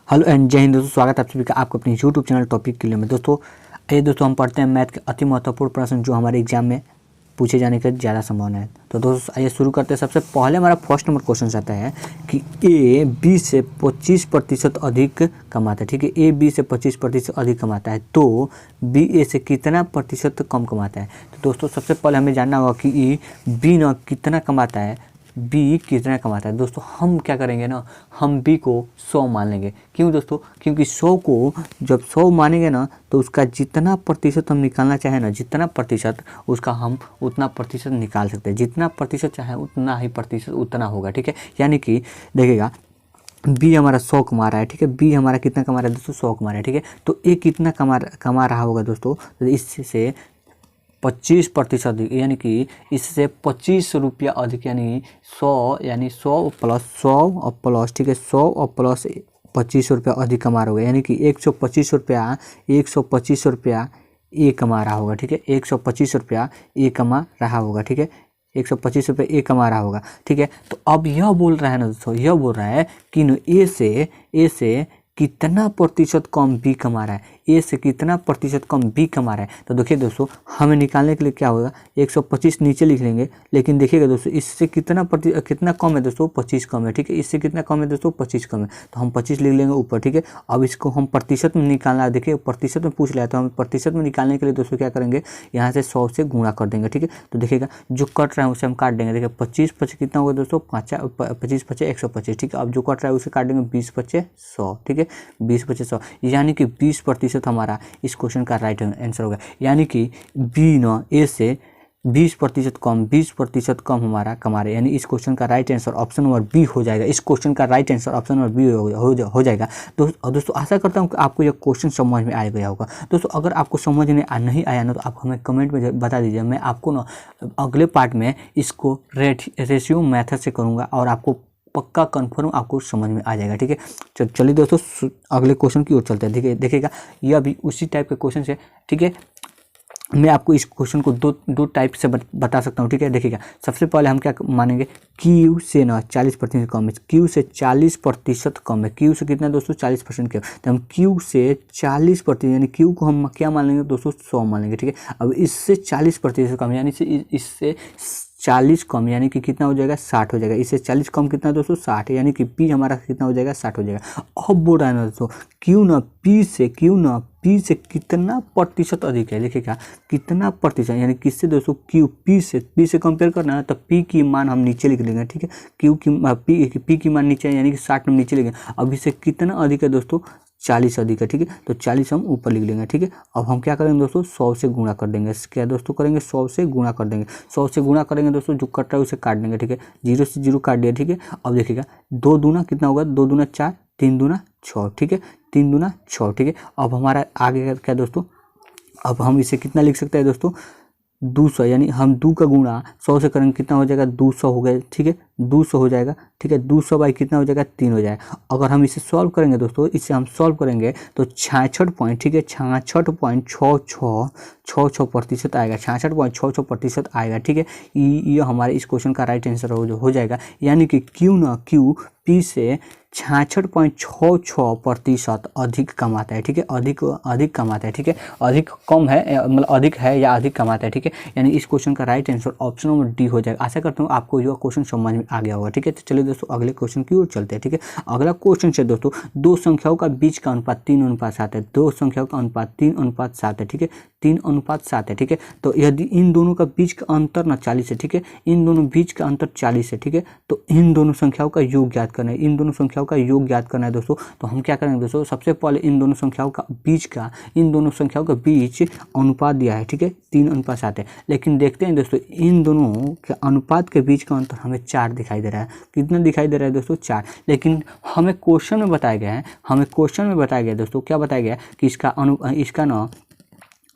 Hello and जय हिंद दोस्तों, स्वागत है आप सभी का आपको अपने यूट्यूब चैनल टॉपिक के लिए में। दोस्तों ये दोस्तों हम पढ़ते हैं मैथ के अति महत्वपूर्ण प्रश्न जो हमारे एग्जाम में पूछे जाने की ज़्यादा संभावना है। तो दोस्तों आइए शुरू करते हैं। सबसे पहले हमारा फर्स्ट नंबर क्वेश्चन आता है कि ए बी से 25% अधिक कमाता है। ठीक है, ए बी से 25% अधिक कमाता है तो बी ए से कितना प्रतिशत कम कमाता है। तो दोस्तों सबसे पहले हमें जानना होगा कि बी ना कितना कमाता है, बी कितना कमाता है। दोस्तों हम क्या करेंगे ना, हम बी को 100 मान लेंगे। क्यों दोस्तों? क्योंकि 100 को जब 100 मानेंगे ना तो उसका जितना प्रतिशत हम निकालना चाहें ना, जितना प्रतिशत उसका हम उतना प्रतिशत निकाल सकते हैं। जितना प्रतिशत चाहे उतना ही प्रतिशत उतना होगा। ठीक है, यानी कि देखिएगा बी हमारा 100 कमा रहा है। ठीक है, बी हमारा कितना कमा रहा है दोस्तों? 100 कमा रहा है। ठीक है, तो ए कितना कमा रहा होगा दोस्तों? तो इससे 25% यानी कि इससे 25 रुपया अधिक, यानी 100 प्लस 100 और प्लस, ठीक है, 100 और प्लस 25 रुपया अधिक कमा रहा होगा। यानी कि 125 रुपया ए कमा रहा होगा। ठीक है, 125 रुपया ए कमा रहा होगा। ठीक है, 125 रुपये ए कमा रहा होगा। ठीक है, तो अब यह बोल रहा है ना दोस्तों, यह बोल रहा है कि ए से कितना प्रतिशत कम बी कमा रहा है, ए से कितना प्रतिशत कम बी कमा रहा है। तो देखिए दोस्तों हमें निकालने के लिए क्या होगा, 125 नीचे लिख लेंगे। लेकिन देखिएगा दोस्तों इससे कितना कम है दोस्तों? 25 कम है। ठीक है, इससे कितना कम है दोस्तों? 25 कम है, तो हम 25 लिख लेंगे ऊपर। ठीक है, अब इसको हम प्रतिशत में निकालना है। देखिए प्रतिशत में पूछ लिया है तो हम प्रतिशत में निकालने के लिए दोस्तों क्या करेंगे, यहाँ से 100 से गुणा कर देंगे। ठीक है, तो देखिएगा जो कट रहा है उसे हम काट देंगे। देखिए 25 कितना होगा दोस्तों? 25 125। ठीक है, अब जो कट रहा है उसे काट देंगे 20 5 100। ठीक है, 20 5 100 यानी कि 20% हमारा इस क्वेश्चन का राइट आंसर होगा। यानी कि बी न ए से 20% कम हमारा कमा रहे, यानी इस क्वेश्चन का right answer option number B हो जाएगा। इस क्वेश्चन का right answer option number B हो जाएगा। दोस्तों आशा करता हूँ कि आपको यह क्वेश्चन समझ में आ गया होगा। दोस्तों अगर आपको समझ में नहीं आया ना तो आप हमें कमेंट में बता दीजिए। मैं आपको ना अगले पार्ट में इसको रेशियो मेथड से करूँगा और आपको पक्का कंफर्म आपको समझ में आ जाएगा। ठीक है, चलिए दोस्तों अगले क्वेश्चन की ओर चलते हैं। देखिएगा यह भी उसी टाइप के क्वेश्चन है। ठीक है, मैं आपको इस क्वेश्चन को दो टाइप से बता सकता हूँ। ठीक है, देखिएगा सबसे पहले हम क्या मानेंगे, क्यू से ना 40% कम है। क्यू से 40% कम है। क्यू से कितना दोस्तों? 40% कम। तो हम क्यू से 40% यानी क्यू को हम क्या मान लेंगे दोस्तों? 100 मान लेंगे। ठीक है, अब इससे 40% कम यानी इससे 40 कम यानी कि कितना हो जाएगा? 60 हो जाएगा। इससे 40 कम कितना दोस्तों? 60, यानी कि पी हमारा कितना हो जाएगा? 60 हो जाएगा। अब बोल रहा है ना दोस्तों क्यू ना पी से कितना प्रतिशत अधिक है। देखिएगा कितना प्रतिशत, यानी किससे दोस्तों? क्यू पी से कंपेयर करना है तो पी की मान हम नीचे लिख लेंगे। ठीक है, क्यू की पी की मान नीचे यानी कि 60 हम नीचे लिखेंगे। अब इससे कितना अधिक है दोस्तों? 40 अधिक है। ठीक है, तो 40 हम ऊपर लिख लेंगे। ठीक है, अब हम क्या करेंगे दोस्तों? 100 से गुणा कर देंगे। क्या दोस्तों करेंगे? 100 से गुणा कर देंगे। 100 से गुणा करेंगे दोस्तों, जो कट रहा है उसे काट देंगे। ठीक है, 0 से 0 काट दिया। ठीक है, अब देखिएगा 2 दूना कितना होगा? 2 दूना 4, 3 दूना 6। ठीक है, 3 दूना 6। ठीक है, अब हमारा आगे क्या दोस्तों? अब हम इसे कितना लिख सकते हैं दोस्तों? 200, यानी हम 2 का गुणा 100 से करेंगे कितना हो जाएगा? 200 हो गया। ठीक है, 200 हो जाएगा। ठीक है, 200 बाई कितना हो जाएगा? 3 हो जाएगा। अगर हम इसे सॉल्व करेंगे दोस्तों, इसे हम सॉल्व करेंगे तो 66 पॉइंट, ठीक है, 66.66% आएगा। 66.66% आएगा। ठीक है, ये हमारे इस क्वेश्चन का राइट आंसर हो जाएगा। यानी कि क्यू पी से 66.66% अधिक कमाता है। ठीक है, अधिक कमाता है। ठीक है, अधिक कम है मतलब अधिक है या अधिक कमाता है। ठीक है, यानी इस क्वेश्चन का right answer option number D हो जाएगा। आशा करता हूँ आपको यह क्वेश्चन समझ में आ गया होगा। ठीक है, तो चलिए दोस्तों अगले क्वेश्चन की ओर चलते हैं। ठीक है, अगला क्वेश्चन है दोस्तों, दो संख्याओं का बीच का अनुपात 3:7 है। दो संख्याओं का अनुपात 3:7 है। ठीक है, 3:7 है। ठीक है, तो यदि इन दोनों का बीच का अंतर ना 40 है। ठीक है, इन दोनों बीच का अंतर 40 है। ठीक है, तो इन दोनों संख्याओं का योग ज्ञात करना है। इन दोनों संख्याओं का योग ज्ञात करना है दोस्तों। तो हम क्या करेंगे दोस्तों? सबसे पहले इन दोनों संख्याओं का बीच अनुपात दिया है। ठीक है, 3:7 है। लेकिन देखते हैं दोस्तों इन दोनों के अनुपात के बीच का अंतर हमें 4 दिखाई दे रहा है। कितना दिखाई दे रहा है दोस्तों? 4। लेकिन हमें क्वेश्चन में बताया गया है दोस्तों, क्या बताया गया है कि इसका ना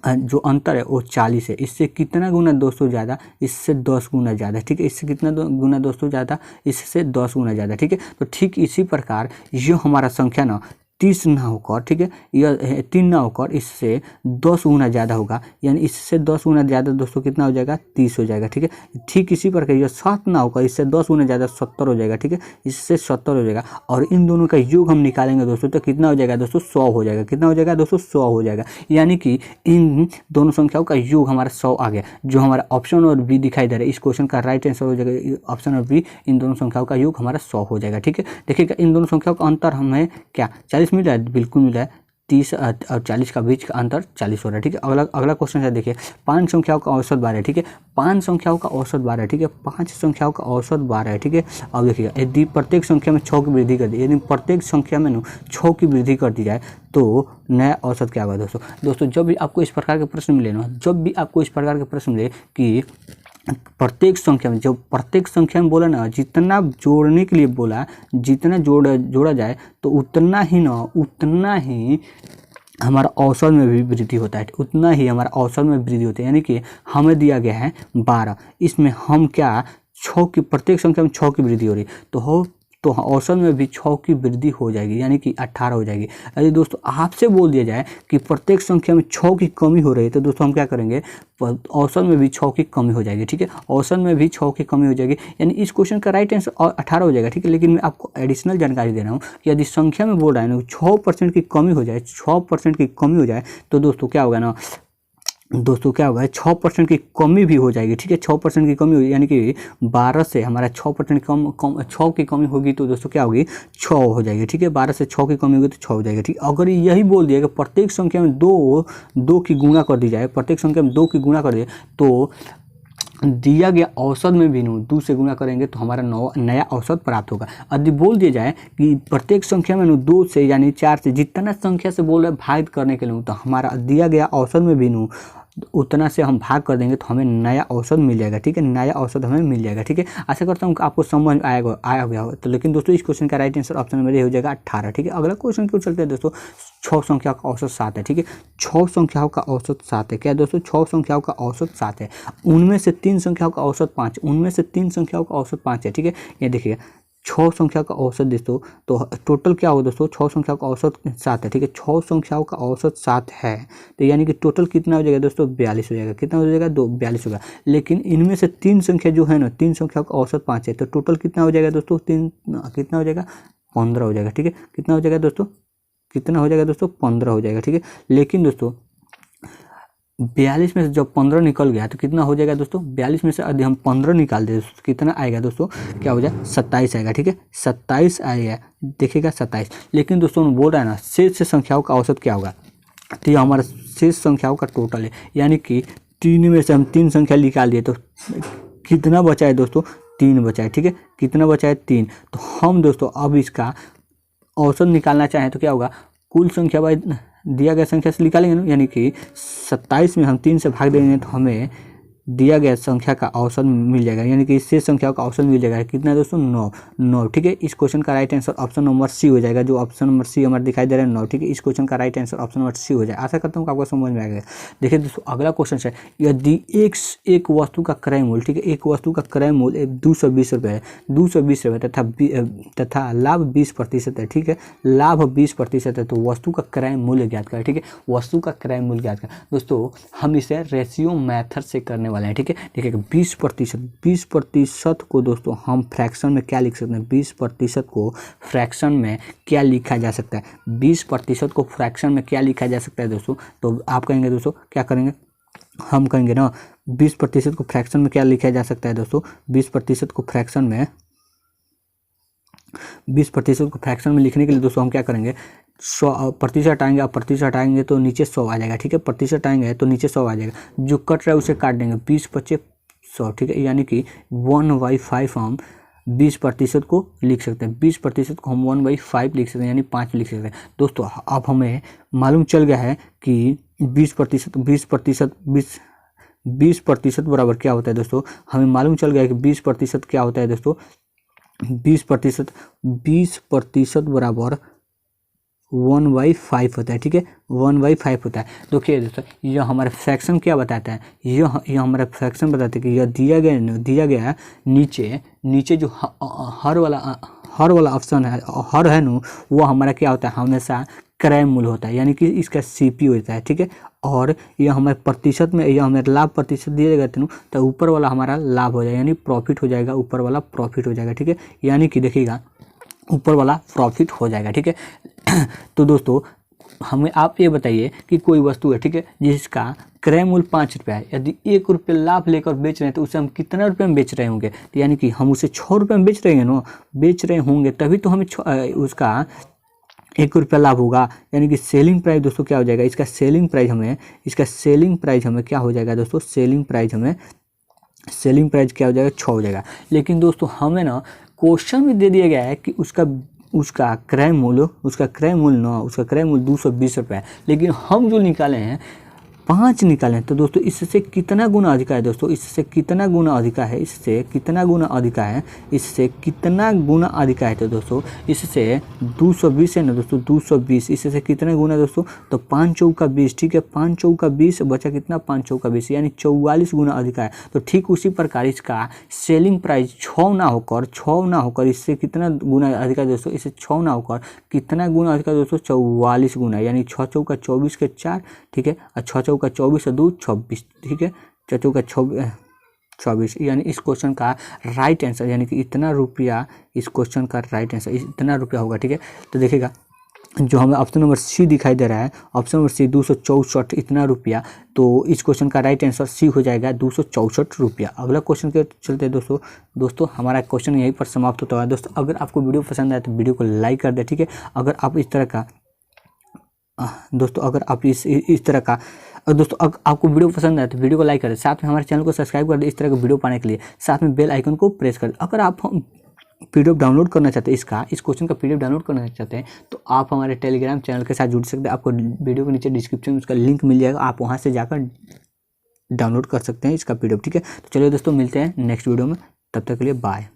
जो अंतर है वो 40 है। इससे कितना गुना दोस्तों ज़्यादा? इससे 10 गुना ज़्यादा। ठीक है, इससे कितना गुना दोस्तों ज़्यादा? इससे 10 गुना ज़्यादा। ठीक है, तो ठीक इसी प्रकार ये हमारा संख्या ना 30 ना होकर, ठीक है, यह 3 ना होकर इससे 10 गुना ज़्यादा होगा, यानी इससे 10 गुना ज़्यादा दोस्तों कितना हो जाएगा, 30 हो जाएगा, ठीक है। ठीक इसी प्रकार यह 7 ना होकर इससे 10 गुना ज़्यादा 70 हो जाएगा, ठीक है, इससे 70 हो जाएगा, और इन दोनों का योग हम निकालेंगे दोस्तों तो कितना हो जाएगा दोस्तों, 100 हो जाएगा। कितना हो जाएगा दोस्तों, 100 हो जाएगा, यानी कि इन दोनों संख्याओं का योग हमारा 100 आ गया। जो हमारा ऑप्शन और बी दिखाई दे रहा है, इस क्वेश्चन का राइट आंसर हो जाएगा ऑप्शन और बी, इन दोनों संख्याओं का योग हमारा 100 हो जाएगा, ठीक है। देखिएगा इन दोनों संख्याओं का अंतर हमें क्या 40 मिल रहा है, बिल्कुल मिल रहा है, 30 और 40 का बीच का अंतर 40 हो रहा है, ठीक है। अगला क्वेश्चन है, देखिए 5 संख्याओं का औसत 12 है, ठीक है, 5 संख्याओं का औसत 12 है, ठीक है, 5 संख्याओं का औसत 12 है, ठीक है। अब देखिएगा यदि प्रत्येक संख्या में 6 की वृद्धि कर दी, यदि प्रत्येक संख्या में 6 की वृद्धि कर दी जाए तो नया औसत क्या होगा दोस्तों। जब भी आपको इस प्रकार के प्रश्न मिले ना, जब भी आपको इस प्रकार के प्रश्न मिले कि प्रत्येक संख्या में, जब प्रत्येक संख्या में बोला ना, जितना जोड़ने के लिए बोला, जितना जोड़ा जाए तो उतना ही हमारा औसत में भी वृद्धि होता है, उतना ही हमारा औसत में वृद्धि होता है। यानी कि हमें दिया गया है 12, इसमें हम क्या 6 की, प्रत्येक संख्या में 6 की वृद्धि हो रही तो औसत में भी 6 की वृद्धि हो जाएगी, यानी कि 18 हो जाएगी। यदि दोस्तों आपसे बोल दिया जाए कि प्रत्येक संख्या में 6 की कमी हो रही है तो दोस्तों हम क्या करेंगे, औसत में भी 6 की कमी हो जाएगी, ठीक है, औसत में भी 6 की कमी हो जाएगी, यानी इस क्वेश्चन का राइट आंसर 18 हो जाएगा, ठीक है। लेकिन मैं आपको एडिशनल जानकारी दे रहा हूँ कि यदि संख्या में बोल रहा है ना 6% की कमी हो जाए, 6% की कमी हो जाए तो दोस्तों क्या होगा ना, 6% की कमी भी हो जाएगी, ठीक है, 6% की कमी होगी, यानी कि 12 से हमारा 6% कम 6 की कमी होगी तो दोस्तों क्या होगी, 6 हो जाएगी, ठीक है, 12 से 6 की कमी होगी तो 6 हो जाएगी, ठीक। अगर यही बोल दिया कि प्रत्येक संख्या में 2 की गुणा कर दी जाए, प्रत्येक संख्या में 2 की गुणा कर दिए तो दिया गया औसत में भी 2 से गुणा करेंगे तो हमारा नया औसत प्राप्त होगा। यदि बोल दिया जाए कि प्रत्येक संख्या में 2 से यानी 4 से, जितना संख्या से बोल रहे भाग करने के लिए, तो हमारा दिया गया औसत में भी उतना से हम भाग कर देंगे तो हमें नया औसत मिल जाएगा, ठीक है, नया औसत हमें मिल जाएगा, ठीक है। आशा करता हूँ कि आपको समझ आया गया हो। तो लेकिन दोस्तों इस क्वेश्चन का right answer option number A हो जाएगा 18, ठीक है। अगला क्वेश्चन क्यों चलते हैं दोस्तों, 6 संख्याओं का औसत 7 है, ठीक है, 6 संख्याओं का औसत 7 है। क्या दोस्तों, 6 संख्याओं का औसत 7 है, उनमें से 3 संख्याओं का औसत 5, उनमें से 3 संख्याओं का औसत 5 है, ठीक है। ये देखिए 6 संख्या का औसत दोस्तों, तो टोटल क्या होगा दोस्तों, 6 संख्या का औसत 7 है, ठीक है, 6 संख्याओं का औसत 7 है, तो यानी कि टोटल कितना हो जाएगा दोस्तों, 42 हो जाएगा। कितना हो जाएगा, 42 होगा। लेकिन इनमें से 3 संख्या जो है ना, 3 संख्याओं का औसत 5 है, तो टोटल कितना हो जाएगा दोस्तों, कितना हो जाएगा, 15 हो जाएगा, ठीक है। कितना हो जाएगा दोस्तों, 15 हो जाएगा, ठीक है। लेकिन दोस्तों 42 में से जब 15 निकल गया तो कितना हो जाएगा दोस्तों, 42 में से यदि हम 15 निकाल दे तो कितना आएगा दोस्तों, क्या हो जाए, 27 आएगा, ठीक है, 27 आएगा, देखिएगा 27। लेकिन दोस्तों बोल रहा है ना शेष संख्याओं का औसत क्या होगा, तो ये हमारा शेष संख्याओं का टोटल है, यानी कि 3 में से हम 3 संख्या निकाल दिए तो कितना बचा है दोस्तों, 3 बचा है, ठीक है, कितना बचा है, 3। तो हम दोस्तों अब इसका औसत निकालना चाहें तो क्या होगा, कुल संख्या बाय दिया गया संख्या से निकालेंगे ना, यानी कि 27 में हम 3 से भाग देंगे तो हमें दिया गया संख्या का औसत मिल जाएगा, यानी कि शेष संख्या का औसत मिल जाएगा। कितना है दोस्तों, 9, ठीक है। इस क्वेश्चन का right answer option number C हो जाएगा, जो ऑप्शन नंबर सी हमारे दिखाई दे रहा है 9, ठीक है। इस क्वेश्चन का right answer option number C हो जाए। आशा करता हूँ कि आपको समझ में आ गया। देखिए दोस्तों अगला क्वेश्चन है, यदि एक वस्तु का क्रय मूल्य, ठीक है, एक वस्तु का क्रय मूल्य 220 रुपये है, 220 रुपये तथा लाभ 20% है, ठीक है, लाभ 20% है, तो वस्तु का क्रय मूल्य ज्ञात करें, ठीक है, वस्तु का क्रय मूल्य ज्ञात करें। दोस्तों हम इसे रेशियो मेथड से करने वाले हैं, ठीक है। देखिए 20% को दोस्तों हम फ्रैक्शन में क्या लिख सकते हैं, 20% को फ्रैक्शन में क्या लिखा जा सकता है, 20% को फ्रैक्शन में क्या लिखा जा सकता है दोस्तों, तो आप कहेंगे दोस्तों क्या करेंगे, हम कहेंगे ना 20% को फ्रैक्शन में क्या लिखा जा सकता है दोस्तों, 20% को फ्रैक्शन में 20% को फ्रैक्शन में लिखने के लिए दोस्तों हम क्या करेंगे, 100 प्रतिशत हटाएंगे, आप प्रतिशत हटाएंगे तो नीचे 100 आ जाएगा, ठीक है, प्रतिशत हटाएंगे तो नीचे 100 आ जाएगा, जो कट रहा है उसे काट देंगे, 20 × 100, ठीक है, यानी कि 1/5 हम 20% को लिख सकते हैं, 20% को हम 1/5 लिख सकते हैं, यानी 5 लिख सकते हैं। दोस्तों अब हमें मालूम चल गया है कि 20% बराबर क्या होता है दोस्तों, हमें मालूम चल गया है कि 20% क्या होता है दोस्तों, 20% बराबर 1/5 होता है, ठीक है, 1/5 होता है। देखिए दोस्तों यह हमारा फ्रैक्शन क्या बताता है, यह हमारा फ्रैक्शन बताता है कि यह दिया गया नीचे जो हर वाला ऑप्शन है, हर है ना, वो हमारा क्या होता है, हमेशा क्रय मूल्य होता है, यानी कि इसका सीपी होता है, ठीक है। और ये हमारे प्रतिशत में, ये हमें लाभ प्रतिशत दिया जाएगा तेनू, तो ऊपर वाला हमारा लाभ हो जाएगा, यानी प्रॉफिट हो जाएगा, ऊपर वाला प्रॉफिट हो जाएगा, ठीक है। यानी कि देखिएगा ऊपर वाला प्रॉफिट हो जाएगा, ठीक है। तो दोस्तों हमें आप ये बताइए कि कोई वस्तु है, ठीक है, जिसका क्रय मूल्य 5 रुपया है, यदि 1 रुपये लाभ लेकर बेच रहे हैं तो उसे हम कितना रुपये में बेच रहे होंगे, तो यानी कि हम उसे 6 रुपये में बेच रहे हैं ना, बेच रहे होंगे, तभी तो हमें उसका 1 रुपया लाभ होगा। यानी कि सेलिंग प्राइस दोस्तों क्या हो जाएगा, इसका सेलिंग प्राइस हमें क्या हो जाएगा दोस्तों, सेलिंग प्राइस क्या हो जाएगा, 6 हो जाएगा। लेकिन दोस्तों हमें ना क्वेश्चन में दे दिया गया है कि उसका क्रय मूल्य 220 रुपये है, लेकिन हम जो निकाले हैं 5 निकाले हैं। तो दोस्तों इससे कितना गुना अधिक है दोस्तों, इससे कितना गुना अधिक है, तो दोस्तों इससे 220 है ना दोस्तों, 220, इससे कितना गुना दोस्तों, तो 5 चौका 20, ठीक है, 5 चौका 20 बचा कितना, 5 चौका 20, यानी 44 गुना अधिक है। तो ठीक उसी प्रकार इसका सेलिंग प्राइस 6 ना होकर इससे कितना गुना अधिक है दोस्तों, इससे 6 ना होकर कितना गुना अधिक है दोस्तों, 44 गुना, यानी 6 चौका 24 के 4, ठीक है, और 6 चौका 24 2 26, ठीक है, 6 चौका 24, यानी इस क्वेश्चन का राइट आंसर, यानी कि इतना रुपया, इस क्वेश्चन का राइट आंसर इतना रुपया होगा, ठीक है। तो देखिएगा जो हमें ऑप्शन नंबर सी दिखाई दे रहा है, ऑप्शन नंबर सी 264 इतना रुपया, तो इस क्वेश्चन का राइट आंसर सी हो जाएगा 264 रुपया। अगला क्वेश्चन के चलते हैं दोस्तों हमारा क्वेश्चन यहीं पर समाप्त होता है। दोस्तों अगर आपको वीडियो पसंद आए तो वीडियो को लाइक कर दे, ठीक है। अगर आप इस तरह का दोस्तों अगर आप इस तरह का दोस्तों अगर आपको वीडियो पसंद आए तो वीडियो को लाइक कर दे, साथ में हमारे चैनल को सब्सक्राइब कर दे इस तरह का वीडियो पाने के लिए, साथ में बेल आइकन को प्रेस कर दे। अगर आप पीडीएफ डाउनलोड करना चाहते हैं, इस क्वेश्चन का पीडीएफ डाउनलोड करना चाहते हैं तो आप हमारे टेलीग्राम चैनल के साथ जुड़ सकते हैं। आपको वीडियो के नीचे डिस्क्रिप्शन में उसका लिंक मिल जाएगा, आप वहाँ से जाकर डाउनलोड कर सकते हैं इसका पीडीएफ, ठीक है। तो चलिए दोस्तों मिलते हैं नेक्स्ट वीडियो में, तब तक के लिए बाय।